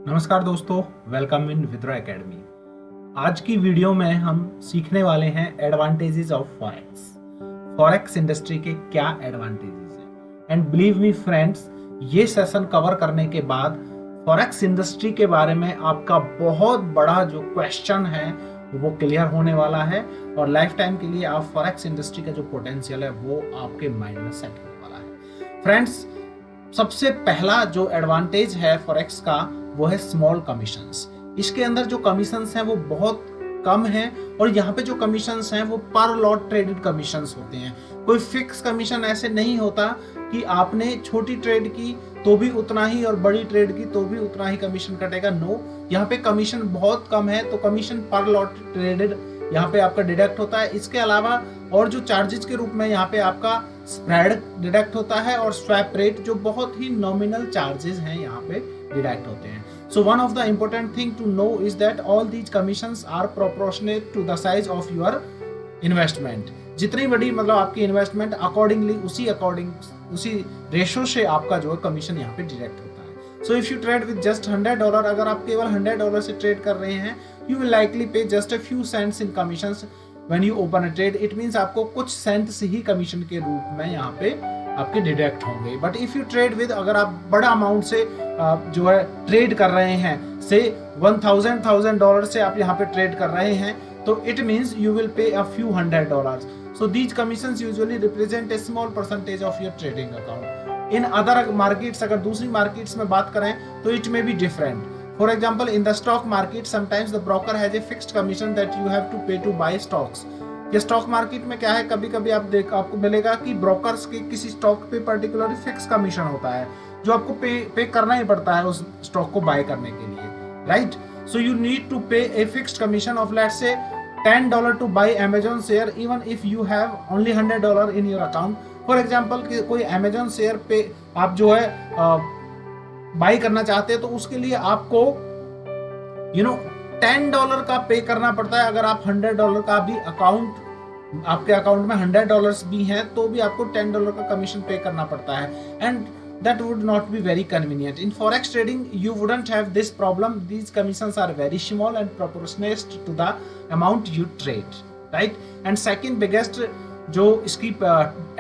नमस्कार दोस्तों, welcome in withdraw academy. आज की वीडियो में हम सीखने वाले हैं advantages of forex. Forex industry के क्या एडवांटेजेस हैं एंड बिलीव मी फ्रेंड्स, ये सेशन कवर करने के बाद फॉरेक्स इंडस्ट्री के बारे में आपका बहुत बड़ा जो क्वेश्चन है वो क्लियर होने वाला है और लाइफ टाइम के लिए आप फॉरेक्स इंडस्ट्री का जो पोटेंशियल है वो आपके माइंड में सेट होने वाला है। फ्रेंड्स, सबसे पहला जो एडवांटेज है फॉरेक्स का वो है स्मॉल कमीशंस। इसके अंदर जो कमीशंस हैं वो बहुत कम हैं और यहाँ पे जो कमीशंस हैं वो पर लॉट ट्रेडेड कमीशंस होते हैं। कोई फिक्स कमीशन ऐसे नहीं होता कि आपने छोटी ट्रेड की तो भी उतना ही और बड़ी ट्रेड की तो भी उतना ही कमीशन कटेगा। नो, यहाँ पे कमीशन बहुत कम है तो कमीशन पर लॉट ट्रेडेड यहाँ पे आपका डिडक्ट होता है। इसके अलावा और जो चार्जेस के रूप में यहाँ पे आपका स्प्रेड डिडक्ट होता है और स्वैप रेट जो बहुत ही नॉमिनल चार्जेस हैं यहाँ पे डिडक्ट होते हैं। So one of the important thing to know is that all these commissions are proportionate to the size of your investment। जितनी बड़ी मतलब आपकी इन्वेस्टमेंट अकॉर्डिंगली उसी रेशो से आपका जो है कमीशन यहाँ पे डिडक्ट होता है। So if you trade with just $100, अगर आप केवल $100 से ट्रेड कर रहे हैं, you will likely pay just a few cents in commissions when you open a trade. It means आपको कुछ सेंट्स ही कमीशन के रूप में यहाँ पे आपके डिडक्ट होंगे। But if you trade with, अगर आप बड़ा अमाउंट से जो है ट्रेड कर रहे हैं, से $1,000 से आप यहाँ पे ट्रेड कर रहे हैं, तो it means you will pay a few $100। So these commissions usually represent a small percentage of your trading account. In other markets, अगर दूसरी मार्केट्स में बात करें तो it may be different. For example, in the stock market sometimes the broker has a fixed commission that you have to pay to buy stocks. ये stock market में क्या है, कभी कभी आपको मिलेगा कि ब्रोकर्स के किसी स्टॉक पे पर्टिकुलर फिक्स कमीशन होता है जो आपको पे करना ही पड़ता है उस स्टॉक को बाय करने के लिए, right. So you need to pay a fixed commission of let's say $10 to buy Amazon share even if you have only $100 in your account. For example, कोई Amazon शेयर पे आप जो है बाय करना चाहते हैं तो उसके लिए आपको $10 का पे करना पड़ता है। अगर आप $100 का भी आपके अकाउंट में $100 भी हैं तो भी आपको $10 का कमीशन पे करना पड़ता है, and that would not be very convenient. In forex trading you wouldn't have this problem. These commissions are very small and proportionate to the amount you trade, right? And second biggest जो इसकी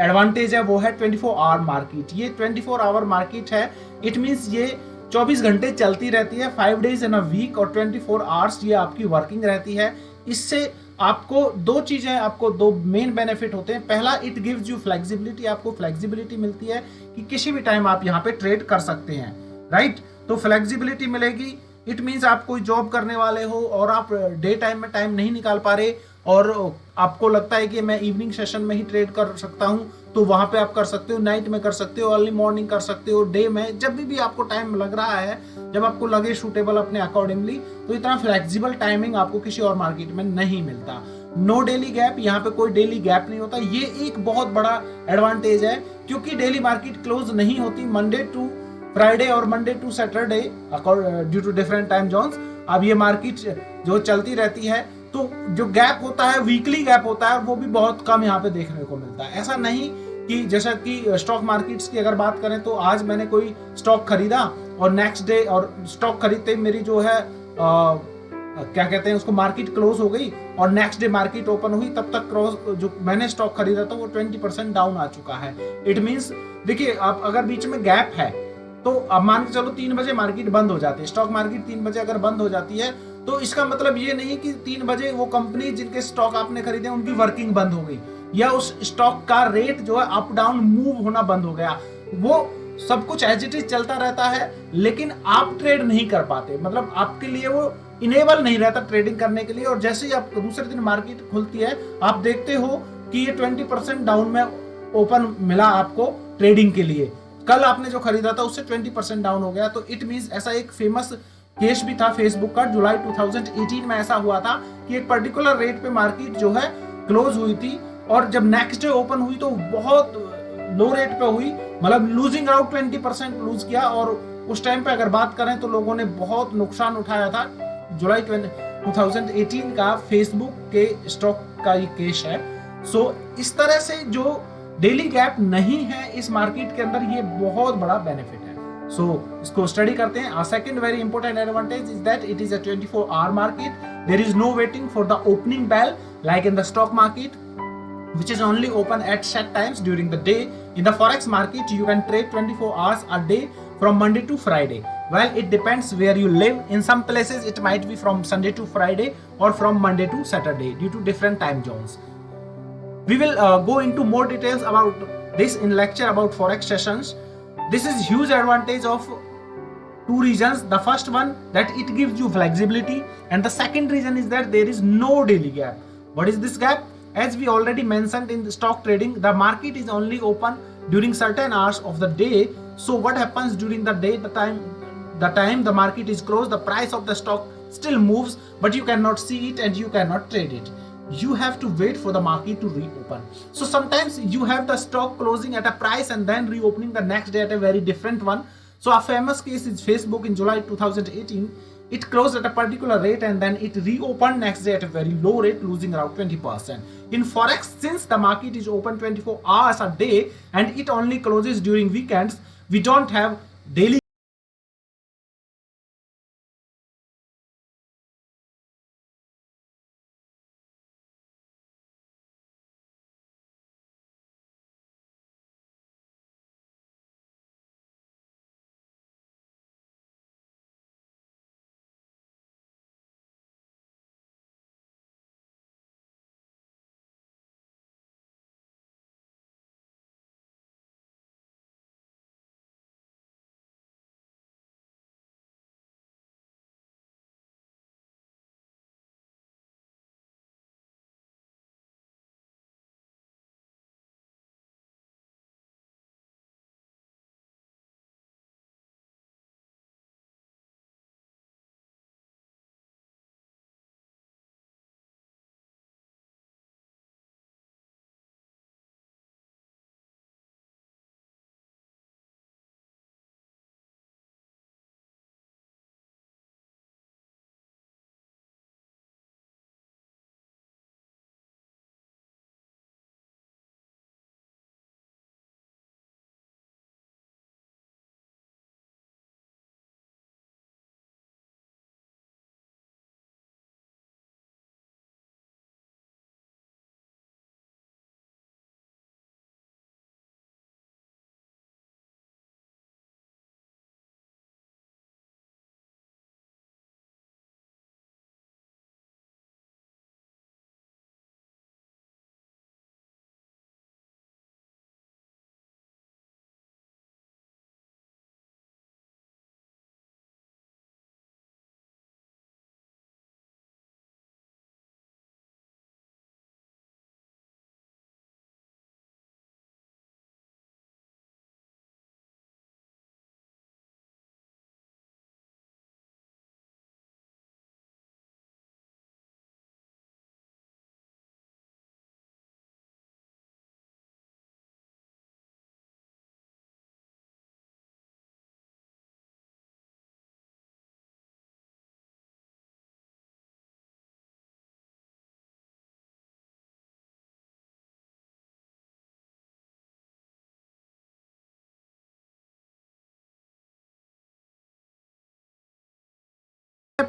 advantage है वो है 24 hour market. ये 24 hour market है, it means ये 24 घंटे चलती रहती है, 5 डेज इन अ वीक, और 24 आवर्स ये आपकी वर्किंग रहती है। इससे आपको दो मेन बेनिफिट होते हैं। पहला, इट गिव्स यू फ्लेक्सिबिलिटी। आपको फ्लेक्सिबिलिटी मिलती है कि किसी भी टाइम आप यहाँ पे ट्रेड कर सकते हैं, राइट। तो फ्लेक्सिबिलिटी मिलेगी, इट मींस आप कोई जॉब करने वाले हो और आप डे टाइम में टाइम नहीं निकाल पा रहे और आपको लगता है कि मैं इवनिंग सेशन में ही ट्रेड कर सकता हूं, तो वहां पे आप कर सकते हो, नाइट में कर सकते हो, अर्ली मॉर्निंग कर सकते हो, डे में, जब भी आपको टाइम लग रहा है, जब आपको लगे सूटेबल अपने अकॉर्डिंगली। तो इतना फ्लेक्सिबल टाइमिंग आपको किसी और मार्केट में नहीं मिलता। नो डेली गैप, यहाँ पे कोई डेली गैप नहीं होता। ये एक बहुत बड़ा एडवांटेज है क्योंकि डेली मार्केट क्लोज नहीं होती मंडे टू फ्राइडे और Monday to Saturday due to different time zones. अब ये मार्केट जो चलती रहती है तो जो गैप होता है, वीकली गैप होता है, वो भी बहुत कम यहाँ पे देखने को मिलता है। ऐसा नहीं कि जैसा कि स्टॉक मार्केट्स की अगर बात करें तो आज मैंने कोई स्टॉक खरीदा और नेक्स्ट डे, और स्टॉक खरीदते मेरी जो है क्या कहते हैं उसको, मार्केट क्लोज हो गई और नेक्स्ट डे मार्केट ओपन हुई, तब तक जो मैंने स्टॉक खरीदा था वो 20% डाउन आ चुका है। इट मींस देखिए, अब अगर बीच में गैप है तो अब मान के चलो 3 बजे मार्केट बंद हो जाती है, स्टॉक मार्केट 3 बजे अगर बंद हो जाती है तो इसका मतलब ये नहीं कि 3 बजे वो कंपनी जिनके स्टॉक आपने खरीदे उनकी वर्किंग बंद हो गई या उस स्टॉक का रेट जो है अप डाउन मूव होना बंद हो गया। वो सब कुछ एज इट इज चलता रहता है, लेकिन आप ट्रेड नहीं कर पाते, मतलब आपके लिए वो इनेबल नहीं रहता ट्रेडिंग करने के लिए। और जैसे ही आप दूसरे दिन मार्केट खुलती है, आप देखते हो कि ये 20% डाउन में ओपन मिला आपको ट्रेडिंग के लिए। कल आपने जो खरीदा था उससे 20% डाउन हो गया। तो इट मींस ऐसा एक फेमस केस भी था फेसबुक का, जुलाई 2018 में ऐसा हुआ था कि एक पर्टिकुलर रेट पे मार्केट जो है क्लोज हुई थी और जब नेक्स्ट डे ओपन हुई तो बहुत लो रेट पे हुई, मतलब लूजिंग आउट 20% लूज किया। और उस टाइम पे अगर बात करें तो लोगों ने बहुत नुकसान उठाया था। जुलाई 2018 का फेसबुक के स्टॉक का ये केस है। सो इस तरह से जो डेली गैप नहीं है इस मार्केट के अंदर, ये बहुत बड़ा बेनिफिट है। सो इसको स्टडी करते हैं. Second very important advantage is that it is a 24-hour market. There is no waiting for the opening bell like in the stock market, which is only open at set times during the day. In the forex market, you can trade 24 hours a day from Monday to Friday. Well, it depends where you live. In some places, it might be from Sunday to Friday or from Monday to Saturday due to different time zones. We will go into more details about this in lecture about forex sessions. This is huge advantage of two reasons. The first one, that it gives you flexibility, and the second reason is that there is no daily gap. What is this gap? As we already mentioned in the stock trading, the market is only open during certain hours of the day. So what happens during the day, the time the market is closed, the price of the stock still moves, but you cannot see it and you cannot trade it. You have to wait for the market to reopen. So sometimes you have the stock closing at a price and then reopening the next day at a very different one. So a famous case is Facebook in July 2018. It closed at a particular rate and then it reopened next day at a very low rate, losing around 20%. In forex, since the market is open 24 hours a day and it only closes during weekends, we don't have daily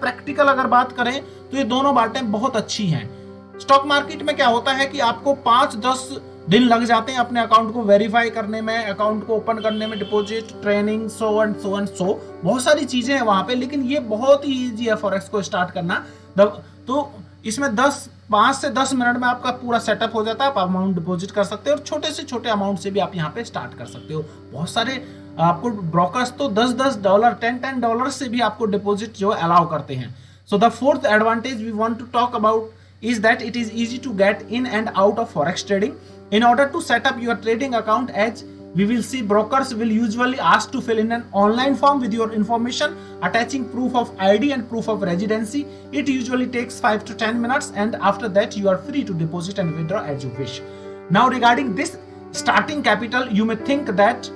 practical अगर बात करें तो ये दोनों बातें बहुत अच्छी हैं. स्टॉक मार्केट में क्या होता है कि आपको 5-10 दिन लग जाते हैं अपने अकाउंट को वेरीफाई करने में, अकाउंट को ओपन करने में, deposit, training, so and so and so बहुत सारी चीजें हैं वहां पे. लेकिन ये बहुत ही ईजी है फॉरेक्स को स्टार्ट करना. तो इसमें 5 से 10 मिनट में आपका पूरा सेटअप हो जाता है. आप अमाउंट डिपॉजिट कर सकते हो और छोटे से छोटे अमाउंट से भी आप यहाँ पे स्टार्ट कर सकते हो. बहुत सारे आपको ब्रोकर्स तो $10 $10 से भी आपको डिपॉजिट जो अलाउ करते हैं. So the fourth advantage we want to talk about is that it is easy to get in and out of forex trading. In order to set up your trading account, as we will see, brokers will usually ask to fill in an online form with your information attaching proof of ID and proof of residency. It usually takes 5 to 10 minutes and after that you are free to deposit and withdraw as you wish. Now regarding this starting capital, you may think that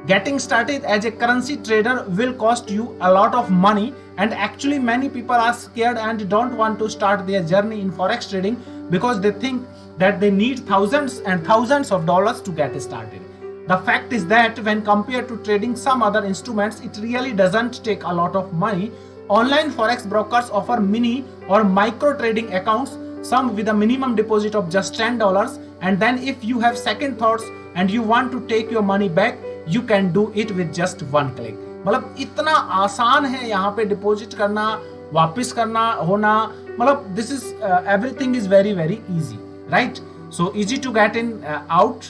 getting started as a currency trader will cost you a lot of money, and actually many people are scared and don't want to start their journey in forex trading because they think that they need thousands and thousands of dollars to get started. The fact is that when compared to trading some other instruments, it really doesn't take a lot of money. Online forex brokers offer mini or micro trading accounts, some with a minimum deposit of just $10, and then if you have second thoughts and you want to take your money back, you can do it with just one click. मतलब इतना आसान है यहाँ पे deposit करना, वापस करना होना, मतलब this is everything is very very easy, right? So easy to get in out.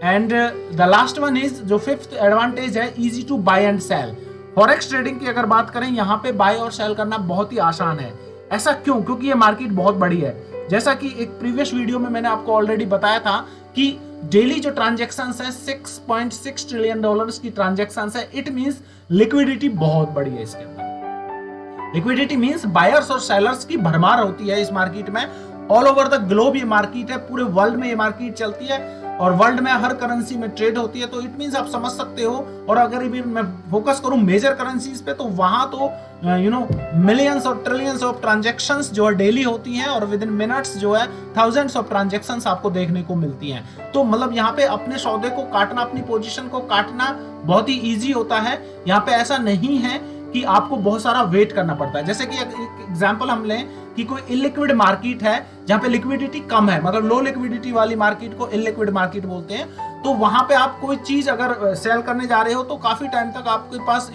And the last one is, जो फिफ्थ एडवांटेज है, easy to buy and sell. Forex trading की अगर बात करें, यहाँ पे बाय और सेल करना बहुत ही आसान है. ऐसा क्यों? क्योंकि ये मार्केट बहुत बड़ी है. जैसा कि एक प्रीवियस वीडियो में मैंने आपको ऑलरेडी बताया था कि डेली जो ट्रांजैक्शंस है 6.6 ट्रिलियन डॉलर्स की ट्रांजैक्शंस है. इट मींस लिक्विडिटी बहुत बड़ी है इसके अंदर. लिक्विडिटी मींस बायर्स और सेलर्स की भरमार होती है इस मार्केट में. ऑल ओवर द ग्लोब ये मार्केट है, पूरे वर्ल्ड में ये मार्केट चलती है और वर्ल्ड में हर करेंसी में ट्रेड होती है. तो इट मींस आप समझ सकते हो. और अगर भी मैं फोकस करूं मेजर करेंसीज पे, तो वहां तो मिलियंस और ट्रिलियंस ऑफ ट्रांजैक्शंस जो है डेली होती हैं, और विद इन मिनट्स जो है थाउजेंड्स ऑफ ट्रांजैक्शंस आपको देखने को मिलती हैं. तो मतलब यहाँ पे अपने सौदे को काटना, अपनी पोजीशन को काटना बहुत ही ईजी होता है. यहाँ पे ऐसा नहीं है कि आपको बहुत सारा वेट करना पड़ता है. जैसे कि एक एग्जांपल हम लें कि कोई इलिक्विड मार्केट है जहां पे लिक्विडिटी कम है, मतलब लो लिक्विडिटी वाली मार्केट को इलिक्विड मार्केट बोलते हैं. तो वहां पे आप कोई चीज अगर सेल करने जा रहे हो तो काफी टाइम तक आपके पास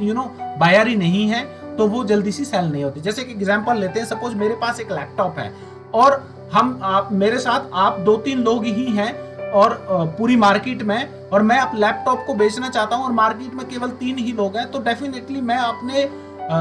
बायर ही नहीं है, तो वो जल्दी सी सेल नहीं होती. जैसे कि एग्जांपल लेते हैं, सपोज मेरे पास एक लैपटॉप है और आप मेरे साथ आप 2-3 लोग ही हैं और पूरी मार्केट में, और मैं आप लैपटॉप को बेचना चाहता हूं और मार्केट में केवल 3 ही लोग हैं, तो डेफिनेटली मैं अपने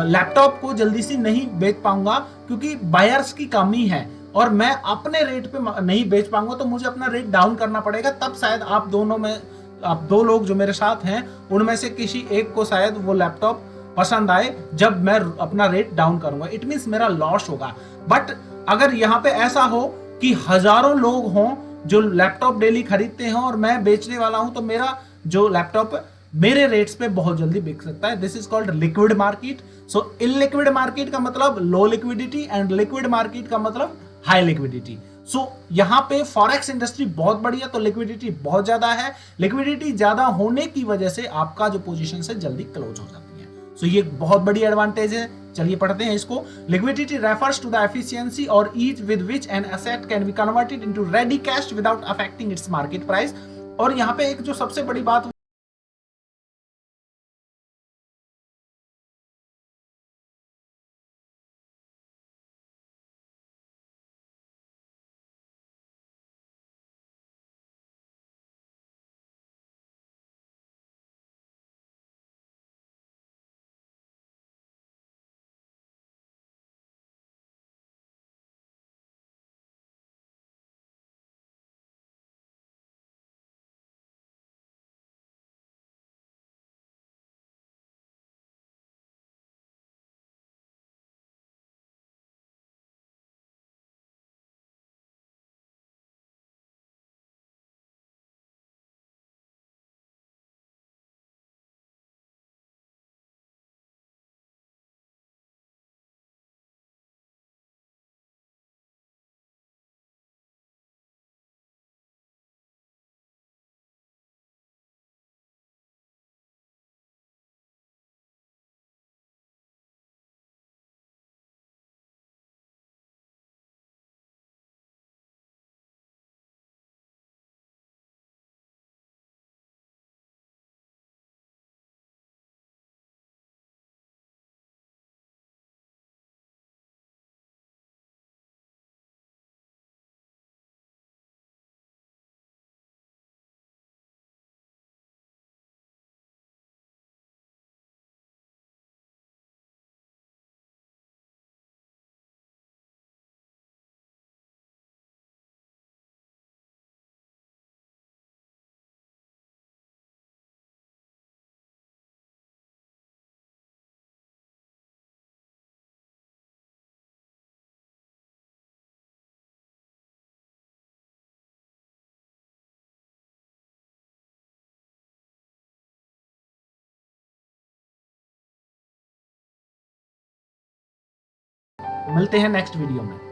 लैपटॉप को जल्दी से नहीं बेच पाऊंगा क्योंकि बायर्स की कमी है और मैं अपने रेट पे नहीं बेच पाऊंगा. तो मुझे अपना रेट डाउन करना पड़ेगा, तब शायद आप 2 लोग जो मेरे साथ हैं उनमें से किसी एक को शायद वो लैपटॉप पसंद आए जब मैं अपना रेट डाउन करूंगा. इट मींस मेरा लॉस होगा. बट अगर यहाँ पे ऐसा हो कि हजारों लोग हों जो लैपटॉप डेली खरीदते हैं और मैं बेचने वाला हूं, तो मेरा जो लैपटॉप मेरे रेट्स पे बहुत जल्दी बिक सकता है. This is called liquid market. So illiquid market का मतलब लो लिक्विडिटी एंड लिक्विड मार्केट का मतलब हाई लिक्विडिटी. सो यहाँ पे फॉरेक्स इंडस्ट्री बहुत बड़ी है, तो लिक्विडिटी बहुत ज्यादा है. लिक्विडिटी ज्यादा होने की वजह से आपका जो पोजीशन है जल्दी क्लोज हो जाती है. सो ये बहुत बड़ी एडवांटेज है. चलिए पढ़ते हैं इसको. Liquidity refers to the efficiency और ease with which an asset can be converted into ready cash without affecting its market price. और यहाँ पे एक जो सबसे बड़ी बात मिलते हैं नेक्स्ट वीडियो में.